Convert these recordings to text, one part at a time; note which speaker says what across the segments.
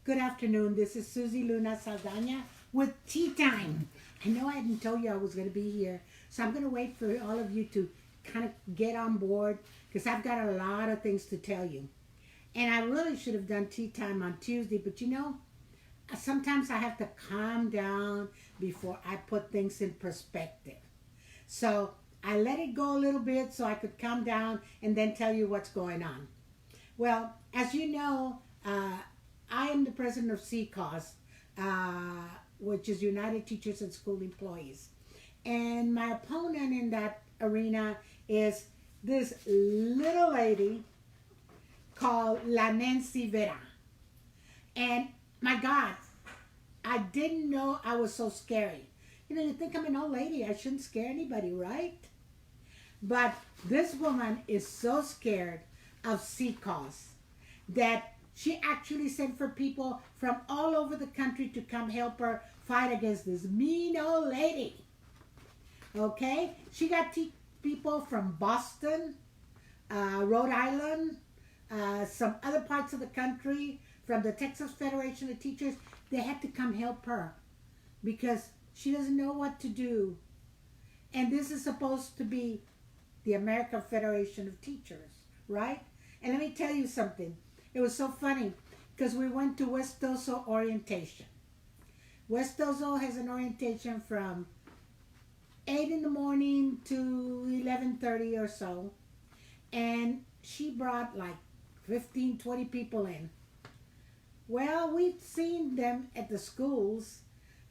Speaker 1: Good afternoon. This is Susie Luna Saldana with Tea Time. I know I hadn't told you I was going to be here, so I'm going to wait for all of you to kind of get on board because I've got a lot of things to tell you. And I really should have done Tea Time on Tuesday, but sometimes I have to calm down before I put things in perspective. So I let it go a little bit so I could calm down and then tell you what's going on. Well, as you know, I am the president of CCAUS, which is United Teachers and School Employees. And my opponent in that arena is this little lady called La Nancy Vera. And my God, I didn't know I was so scary. You think I'm an old lady. I shouldn't scare anybody, right? But this woman is so scared of CCAUS that she actually sent for people from all over the country to come help her fight against this mean old lady. Okay? She got people from Boston, Rhode Island, some other parts of the country, from the Texas Federation of Teachers. They had to come help her because she doesn't know what to do. And this is supposed to be the American Federation of Teachers, right? And let me tell you something. It was so funny because we went to West Oso orientation. West Oso has an orientation from 8 in the morning to 11:30 or so. And she brought like 15, 20 people in. Well, we'd seen them at the schools,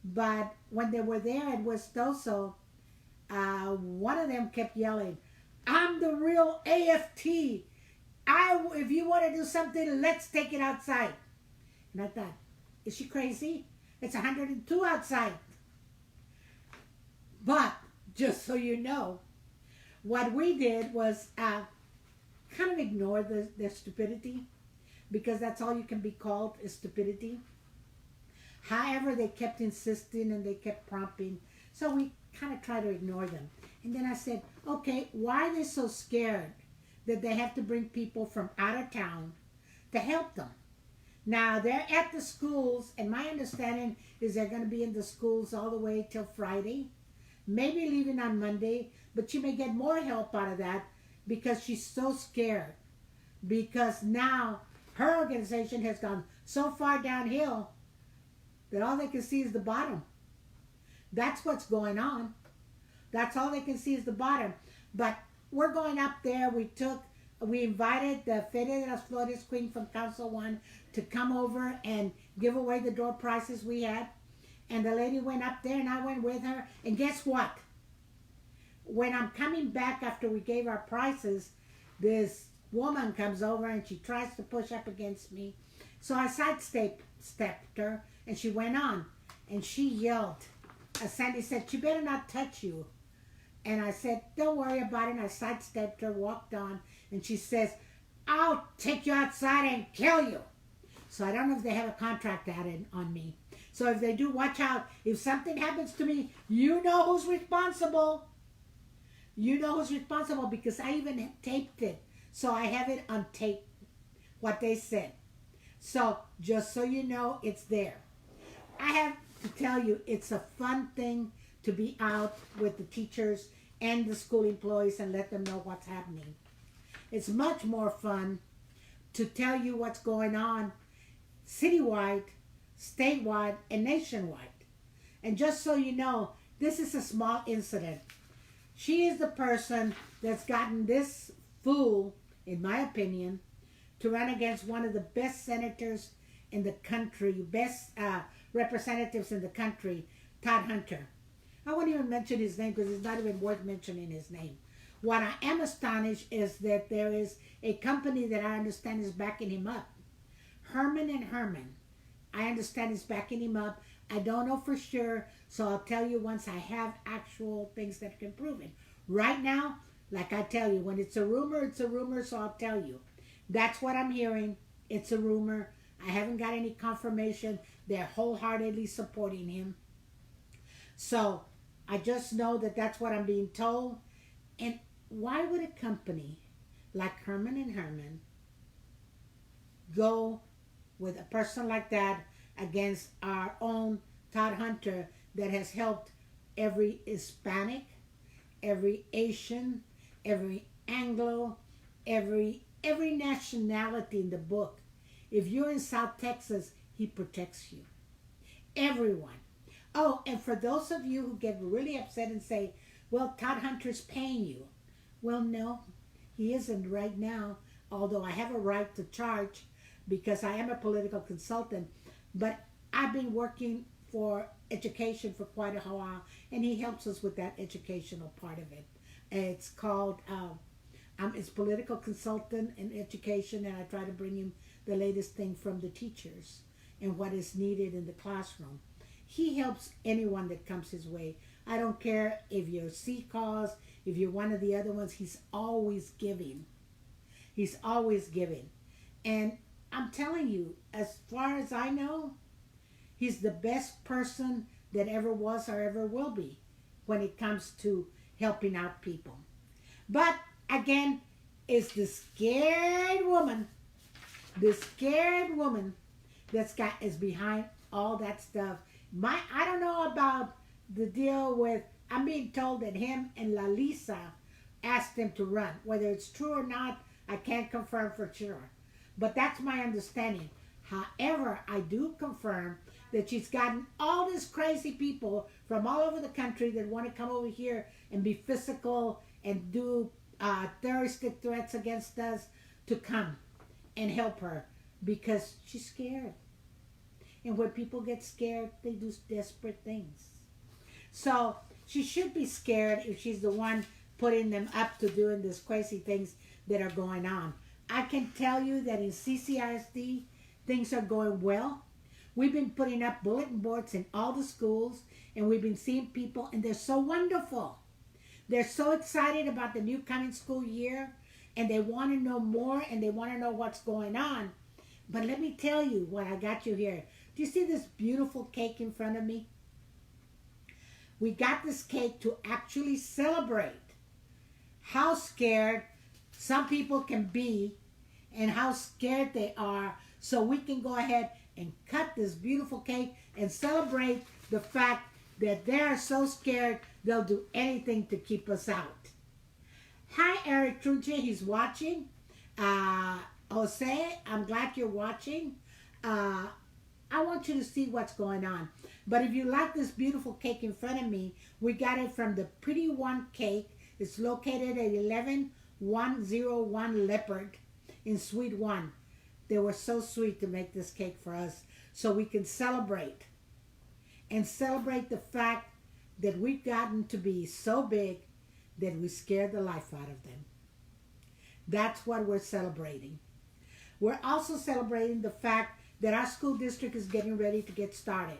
Speaker 1: but when they were there at West Oso, one of them kept yelling, "I'm the real AFT. If you want to do something, let's take it outside." And I thought, is she crazy? It's 102 outside. But just so you know, what we did was kind of ignore their stupidity, because that's all you can be called is stupidity. However, they kept insisting and they kept prompting. So we kind of try to ignore them. And then I said, okay, why are they so scared that they have to bring people from out of town to help them? Now, they're at the schools, and my understanding is they're going to be in the schools all the way till Friday, maybe leaving on Monday, but she may get more help out of that because she's so scared. Because now her organization has gone so far downhill that all they can see is the bottom. That's what's going on. That's all they can see is the bottom. But we're going up there. We invited the Feria de las Flores queen from Council 1 to come over and give away the door prizes we had. And the lady went up there and I went with her. And guess what? When I'm coming back after we gave our prizes, this woman comes over and she tries to push up against me. So I sidestepped her and she went on. And she yelled. Sandy said, "She better not touch you." And I said, "Don't worry about it." And I sidestepped her, walked on, and she says, "I'll take you outside and kill you." So I don't know if they have a contract out on me. So if they do, watch out. If something happens to me, you know who's responsible. You know who's responsible, because I even taped it. So I have it on tape, what they said. So just so you know, it's there. I have to tell you, it's a fun thing to be out with the teachers and the school employees and let them know what's happening. It's much more fun to tell you what's going on citywide, statewide, and nationwide. And just so you know, this is a small incident. She is the person that's gotten this fool, in my opinion, to run against one of the best senators in the country, best representatives in the country, Todd Hunter. I won't even mention his name because it's not even worth mentioning his name. What I am astonished is that there is a company that I understand is backing him up. Herman and Herman. I understand is backing him up. I don't know for sure, so I'll tell you once I have actual things that can prove it. Right now, like I tell you, when it's a rumor, so I'll tell you. That's what I'm hearing. It's a rumor. I haven't got any confirmation. They're wholeheartedly supporting him. So I just know that that's what I'm being told. And why would a company like Herman and Herman go with a person like that against our own Todd Hunter that has helped every Hispanic, every Asian, every Anglo, every nationality in the book. If you're in South Texas, he protects you. Everyone. Oh, and for those of you who get really upset and say, well, Todd Hunter's paying you. Well, no, he isn't right now, although I have a right to charge because I am a political consultant. But I've been working for education for quite a while, and he helps us with that educational part of it. It's called, I'm his political consultant in education, and I try to bring him the latest thing from the teachers and what is needed in the classroom. He helps anyone that comes his way. I don't care if you're CCAUS, if you're one of the other ones, he's always giving. He's always giving. And I'm telling you, as far as I know, he's the best person that ever was or ever will be when it comes to helping out people. But again, it's the scared woman that's got is behind all that stuff. I don't know about the deal with, I'm being told that him and La Lisa asked him to run. Whether it's true or not, I can't confirm for sure. But that's my understanding. However, I do confirm that she's gotten all these crazy people from all over the country that want to come over here and be physical and do terroristic threats against us to come and help her because she's scared. And when people get scared, they do desperate things. So she should be scared if she's the one putting them up to doing these crazy things that are going on. I can tell you that in CCISD, things are going well. We've been putting up bulletin boards in all the schools, and we've been seeing people, and they're so wonderful. They're so excited about the new coming school year, and they want to know more, and they want to know what's going on. But let me tell you what I got you here. Do you see this beautiful cake in front of me? We got this cake to actually celebrate how scared some people can be and how scared they are, so we can go ahead and cut this beautiful cake and celebrate the fact that they are so scared they'll do anything to keep us out. Hi, Eric Truche, he's watching. Jose, I'm glad you're watching. I want you to see what's going on. But if you like this beautiful cake in front of me, we got it from the Pretty One Cake. It's located at 11101 Leopard in Suite 1. They were so sweet to make this cake for us so we can celebrate. And celebrate the fact that we've gotten to be so big that we scared the life out of them. That's what we're celebrating. We're also celebrating the fact that our school district is getting ready to get started.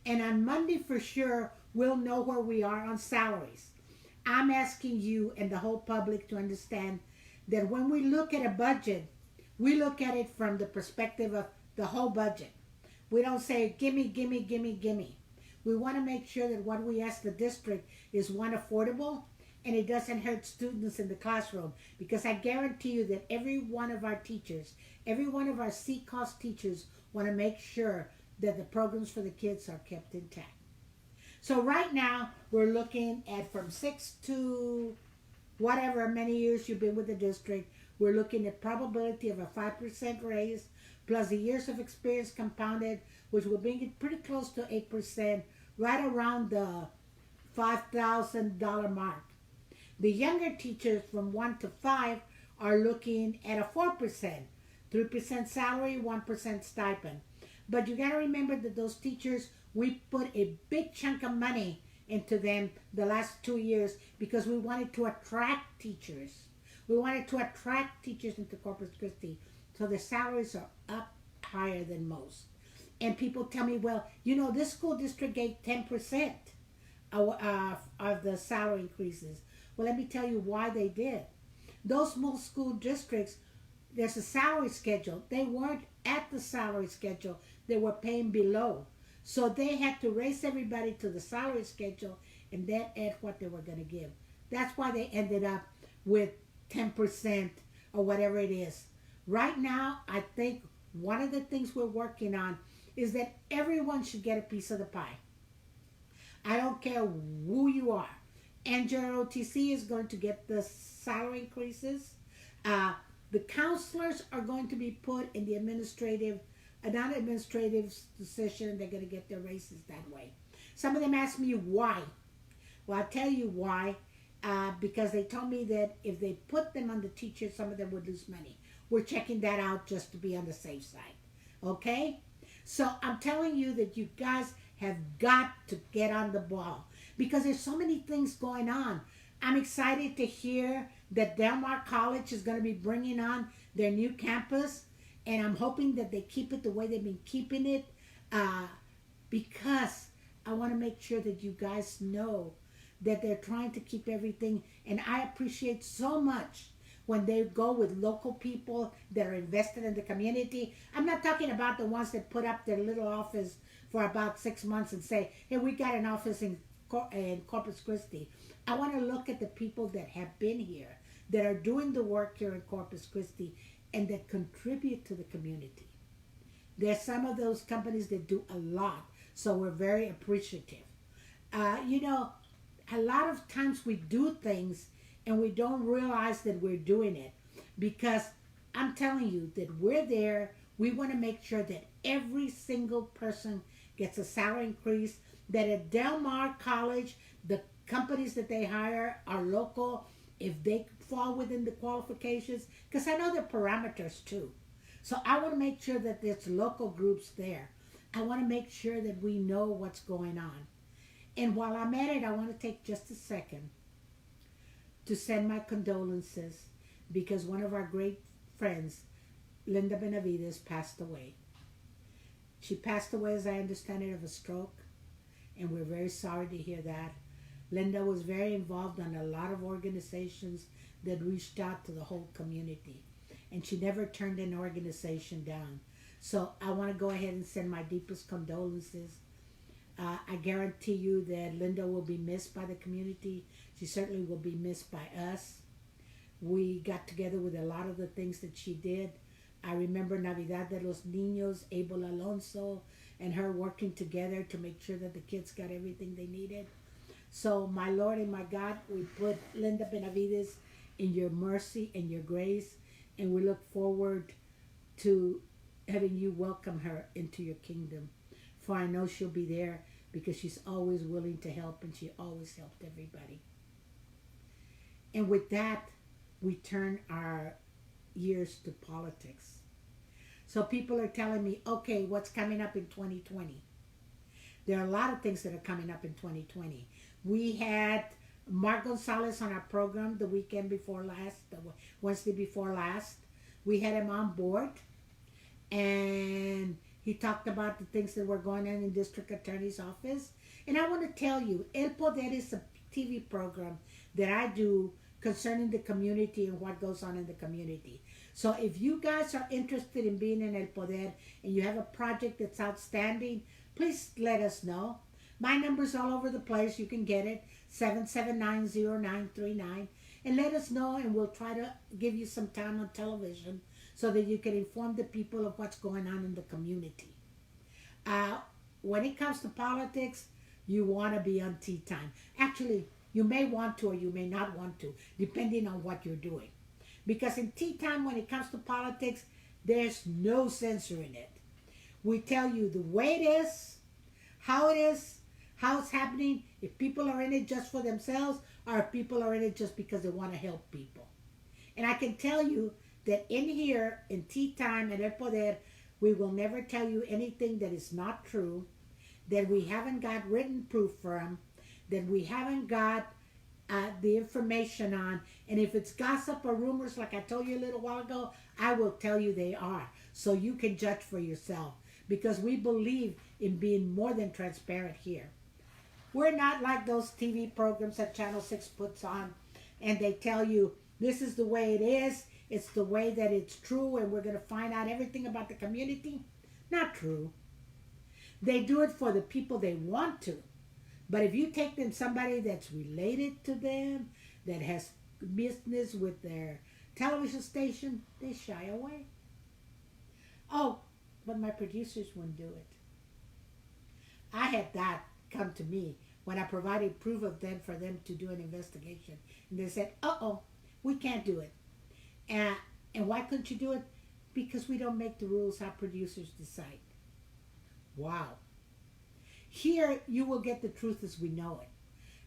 Speaker 1: And on Monday for sure, we'll know where we are on salaries. I'm asking you and the whole public to understand that when we look at a budget, we look at it from the perspective of the whole budget. We don't say, gimme, gimme, gimme, gimme. We want to make sure that what we ask the district is one, affordable, and it doesn't hurt students in the classroom. Because I guarantee you that every one of our teachers, every one of our CCOS teachers want to make sure that the programs for the kids are kept intact. So right now, we're looking at from 6 to whatever many years you've been with the district, we're looking at probability of a 5% raise, plus the years of experience compounded, which will bring it pretty close to 8%, right around the $5,000 mark. The younger teachers from 1 to 5 are looking at a 4%, 3% salary, 1% stipend. But you got to remember that those teachers, we put a big chunk of money into them the last 2 years because we wanted to attract teachers. We wanted to attract teachers into Corpus Christi. So the salaries are up higher than most. And people tell me, well, you know, this school district gave 10% of the salary increases. Well, let me tell you why they did. Those most school districts, there's a salary schedule. They weren't at the salary schedule. They were paying below. So they had to raise everybody to the salary schedule and then add what they were going to give. That's why they ended up with 10% or whatever it is. Right now, I think one of the things we're working on is that everyone should get a piece of the pie. I don't care who you are. NJROTC is going to get the salary increases. Uh, the counselors are going to be put in the administrative, non-administrative position. They're going to get their raises that way. Some of them ask me why. Well, I'll tell you why. Because they told me that if they put them on the teachers, some of them would lose money. We're checking that out just to be on the safe side. Okay? So I'm telling you that you guys have got to get on the ball because there's so many things going on. I'm excited to hear that Del Mar College is going to be bringing on their new campus, and I'm hoping that they keep it the way they've been keeping it because I want to make sure that you guys know that they're trying to keep everything, and I appreciate so much when they go with local people that are invested in the community. I'm not talking about the ones that put up their little office for about 6 months and say, hey, we got an office in Corpus Christi. I want to look at the people that have been here, that are doing the work here in Corpus Christi, and that contribute to the community. There's some of those companies that do a lot, so we're very appreciative. You know, a lot of times we do things and we don't realize that we're doing it because I'm telling you that we're there. We want to make sure that every single person gets a salary increase, that at Del Mar College, the companies that they hire are local, if they fall within the qualifications, because I know the parameters too. So I want to make sure that there's local groups there. I want to make sure that we know what's going on. And while I'm at it, I want to take just a second to send my condolences because one of our great friends, Linda Benavides, passed away. She passed away, as I understand it, of a stroke, and we're very sorry to hear that. Linda was very involved on a lot of organizations that reached out to the whole community, and she never turned an organization down. So I want to go ahead and send my deepest condolences. I guarantee you that Linda will be missed by the community. She certainly will be missed by us. We got together with a lot of the things that she did. I remember Navidad de los Niños, Abel Alonso, and her working together to make sure that the kids got everything they needed. So, my Lord and my God, we put Linda Benavides in your mercy and your grace, and we look forward to having you welcome her into your kingdom. For I know she'll be there because she's always willing to help, and she always helped everybody. And with that, we turn our ears to politics. So people are telling me, okay, what's coming up in 2020? There are a lot of things that are coming up in 2020. We had Mark Gonzalez on our program the weekend before last, the Wednesday before last. We had him on board, and he talked about the things that were going on in District Attorney's office. And I want to tell you, El Poder is a TV program that I do concerning the community and what goes on in the community. So if you guys are interested in being in El Poder and you have a project that's outstanding, please let us know. My number's all over the place. You can get it, 7790939. And let us know, and we'll try to give you some time on television so that you can inform the people of what's going on in the community. When it comes to politics, you want to be on tea time. Actually, you may want to or you may not want to, depending on what you're doing. Because in tea time, when it comes to politics, there's no censoring it. We tell you the way it is, how it's happening, if people are in it just for themselves, or if people are in it just because they want to help people. And I can tell you that in here, in tea time and El Poder, we will never tell you anything that is not true, that we haven't got written proof from, that we haven't got the information on. And if it's gossip or rumors, like I told you a little while ago, I will tell you they are. So you can judge for yourself. Because we believe in being more than transparent here. We're not like those TV programs that Channel 6 puts on, and they tell you, this is the way it is, it's the way that it's true, and we're going to find out everything about the community. Not true. They do it for the people they want to. But if you take them somebody that's related to them, that has business with their television station, they shy away. Oh, but my producers wouldn't do it. I had that come to me when I provided proof of them for them to do an investigation. And they said, oh, we can't do it. And, and why couldn't you do it? Because we don't make the rules, how producers decide. Wow. Here, you will get the truth as we know it.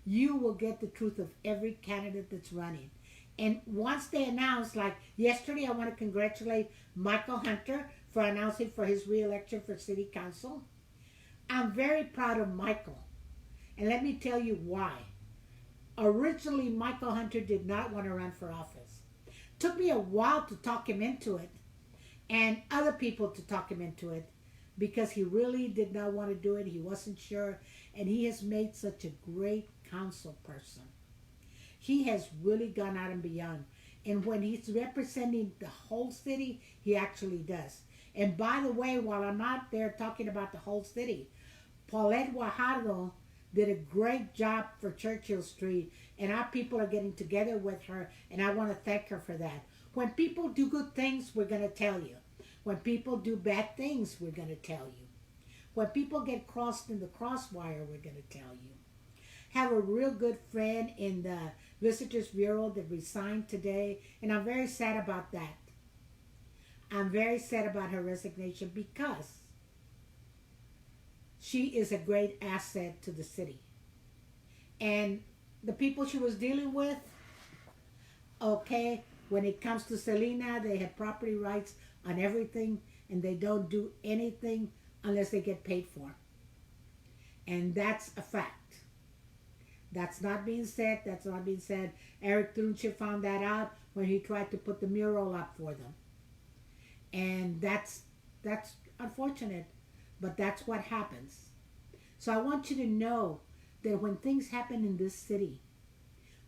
Speaker 1: You will get the truth of every candidate that's running. And once they announce, like yesterday, I want to congratulate Michael Hunter for announcing for his reelection for city council. I'm very proud of Michael. And let me tell you why. Originally, Michael Hunter did not want to run for office. Took me a while to talk him into it, and other people to talk him into it, because he really did not want to do it. He wasn't sure, and he has made such a great council person. He has really gone out and beyond. And when he's representing the whole city, he actually does. And by the way, while I'm out there talking about the whole city, Paulette Guajardo did a great job for Churchill Street, and our people are getting together with her, and I want to thank her for that. When people do good things, we're going to tell you. When people do bad things, we're going to tell you. When people get crossed in the crosswire, we're going to tell you. Have a real good friend in the Visitors Bureau that resigned today, and I'm very sad about that. I'm very sad about her resignation because she is a great asset to the city. And the people she was dealing with, okay, when it comes to Selena, they have property rights on everything, and they don't do anything unless they get paid for. And that's a fact. That's not being said. That's not being said. Eric Trunche found that out when he tried to put the mural up for them. And that's unfortunate, but that's what happens. So I want you to know that when things happen in this city,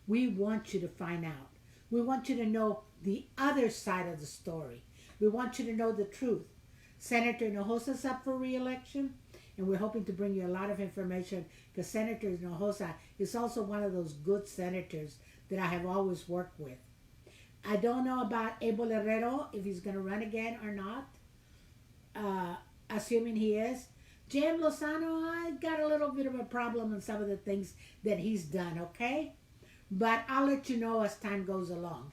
Speaker 1: we want you to find out. We want you to know the other side of the story. We want you to know the truth. Senator Hinojosa's up for re-election, and we're hoping to bring you a lot of information because Senator Hinojosa is also one of those good senators that I have always worked with. I don't know about Abel Herrero, if he's going to run again or not, assuming he is. J.M. Lozano, I got a little bit of a problem on some of the things that he's done, okay? But I'll let you know as time goes along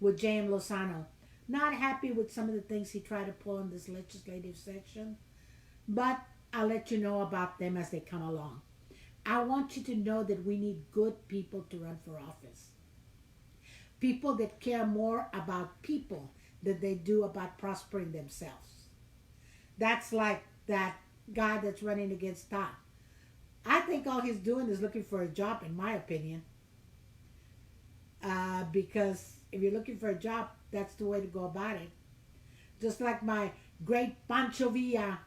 Speaker 1: with J.M. Lozano. Not happy with some of the things he tried to pull in this legislative section, but I'll let you know about them as they come along. I want you to know that we need good people to run for office. People that care more about people than they do about prospering themselves. That's like that guy that's running against Todd. I think all he's doing is looking for a job, in my opinion. Because if you're looking for a job, that's the way to go about it. Just like my great Pancho Villa,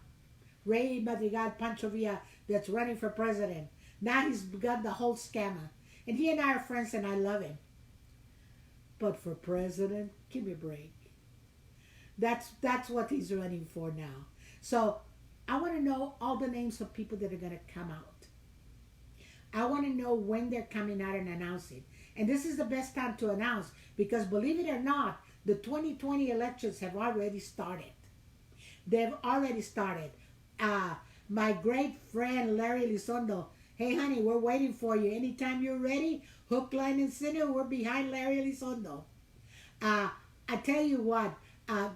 Speaker 1: Ray Madrigal Pancho Villa, that's running for president. Now he's got the whole scammer. And he and I are friends and I love him. But for president, give me a break. That's what he's running for now. So I want to know all the names of people that are going to come out. I want to know when they're coming out and announcing. And this is the best time to announce because believe it or not, the 2020 elections have already started. They've already started. My great friend Larry Elizondo, hey honey, we're waiting for you. Anytime you're ready, hook, line, and sinker, we're behind Larry Elizondo. I tell you what,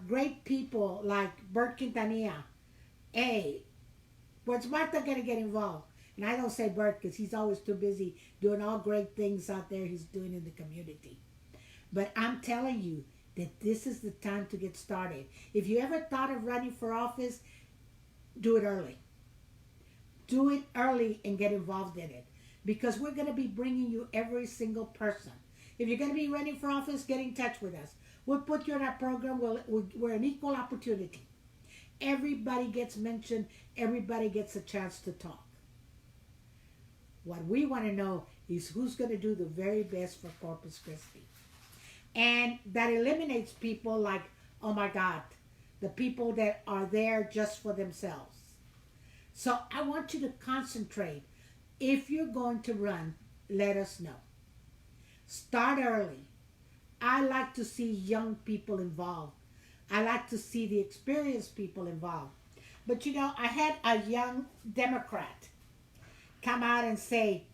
Speaker 1: great people like Bert Quintanilla, hey, where's Martha going to get involved? And I don't say Bert because he's always too busy doing all great things out there he's doing in the community. But I'm telling you that this is the time to get started. If you ever thought of running for office, do it early. Do it early and get involved in it. Because we're going to be bringing you every single person. If you're going to be running for office, get in touch with us. We'll put you in our program. We're an equal opportunity. Everybody gets mentioned. Everybody gets a chance to talk. What we want to know is who's going to do the very best for Corpus Christi. And that eliminates people like, oh my God, the people that are there just for themselves. So I want you to concentrate. If you're going to run, let us know. Start early. I like to see young people involved. I like to see the experienced people involved. But you know, I had a young Democrat come out and say,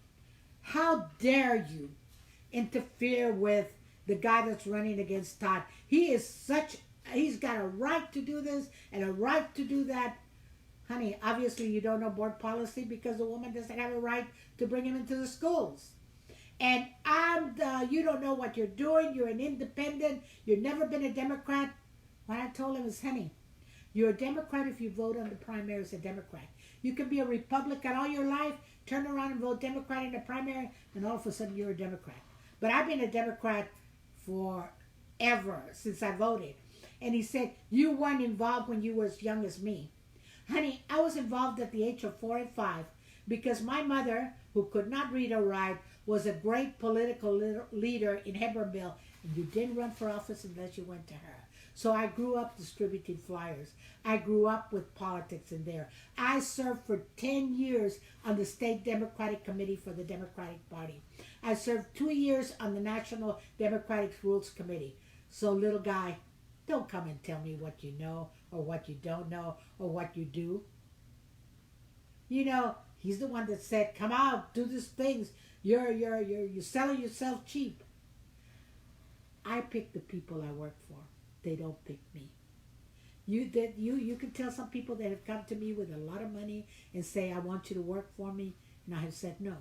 Speaker 1: how dare you interfere with the guy that's running against Todd? He's got a right to do this and a right to do that. Honey, obviously you don't know board policy because the woman doesn't have a right to bring him into the schools. And you don't know what you're doing. You're an independent. You've never been a Democrat. What I told him is, honey, you're a Democrat if you vote on the primary as a Democrat. You can be a Republican all your life, turn around and vote Democrat in the primary, and all of a sudden you're a Democrat. But I've been a Democrat forever since I voted. And he said, you weren't involved when you were as young as me. Honey, I was involved at the age of 4 and 5 because my mother, who could not read or write, was a great political leader in Hebbronville, and you didn't run for office unless you went to her. So I grew up distributing flyers. I grew up with politics in there. I served for 10 years on the State Democratic Committee for the Democratic Party. I served 2 years on the National Democratic Rules Committee. So little guy, don't come and tell me what you know or what you don't know or what you do. You know, he's the one that said, come out, do these things. You're selling yourself cheap. I pick the people I work for. They don't pick me. You can tell some people that have come to me with a lot of money and say, I want you to work for me. And I have said no.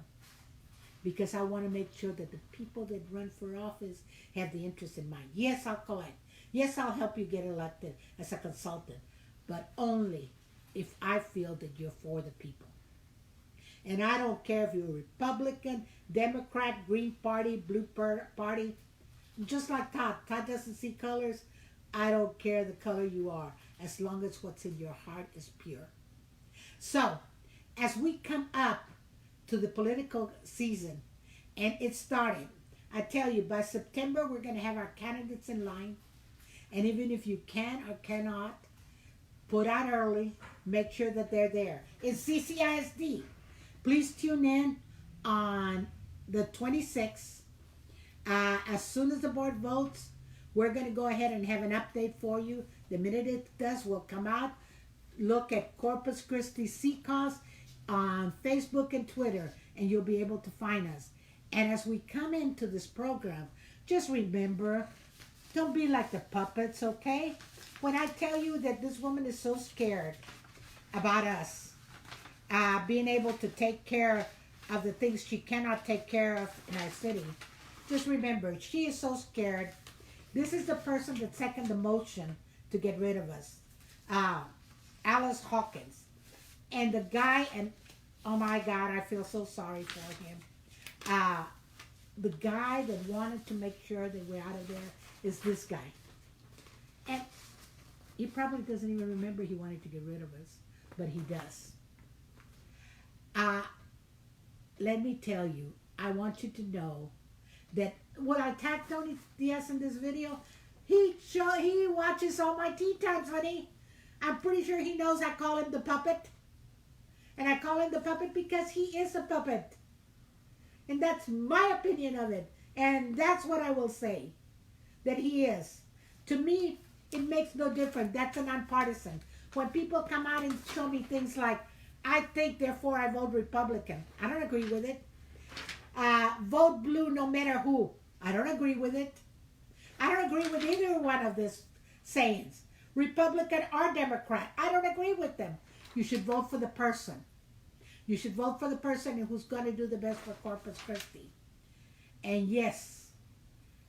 Speaker 1: Because I want to make sure that the people that run for office have the interest in mind. Yes, I'll collect. Yes, I'll help you get elected as a consultant. But only if I feel that you're for the people. And I don't care if you're a Republican, Democrat, Green Party, Blue Party. Just like Todd. Todd doesn't see colors. I don't care the color you are, as long as what's in your heart is pure. So, as we come up to the political season, and it started, I tell you, by September, we're going to have our candidates in line. And even if you can or cannot, put out early, make sure that they're there. It's CCISD. Please tune in on the 26th. As soon as the board votes, we're going to go ahead and have an update for you. The minute it does, we'll come out. Look at Corpus Christi CCOS on Facebook and Twitter, and you'll be able to find us. And as we come into this program, just remember, don't be like the puppets, okay? When I tell you that this woman is so scared about us, being able to take care of the things she cannot take care of in our city, just remember, she is so scared. This is the person that seconded the motion to get rid of us. Alice Hawkins. And the guy, and oh my God, I feel so sorry for him. The guy that wanted to make sure that we're out of there is this guy. And he probably doesn't even remember he wanted to get rid of us, but he does. Let me tell you, I want you to know that when I attacked Tony Diaz in this video, he watches all my tea times, honey. I'm pretty sure he knows I call him the puppet. And I call him the puppet because he is a puppet. And that's my opinion of it. And that's what I will say, that he is. To me, it makes no difference. That's a nonpartisan. When people come out and show me things like, I think, therefore I vote Republican. I don't agree with it. Vote blue no matter who. I don't agree with it. I don't agree with either one of these sayings. Republican or Democrat. I don't agree with them. You should vote for the person. You should vote for the person who's going to do the best for Corpus Christi. And yes,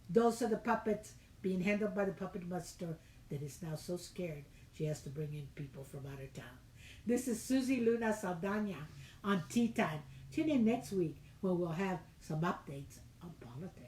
Speaker 1: those are the puppets being handled by the puppet master that is now so scared she has to bring in people from out of town. This is Susie Luna Saldana on Tea Time. Tune in next week where we'll have some updates on politics.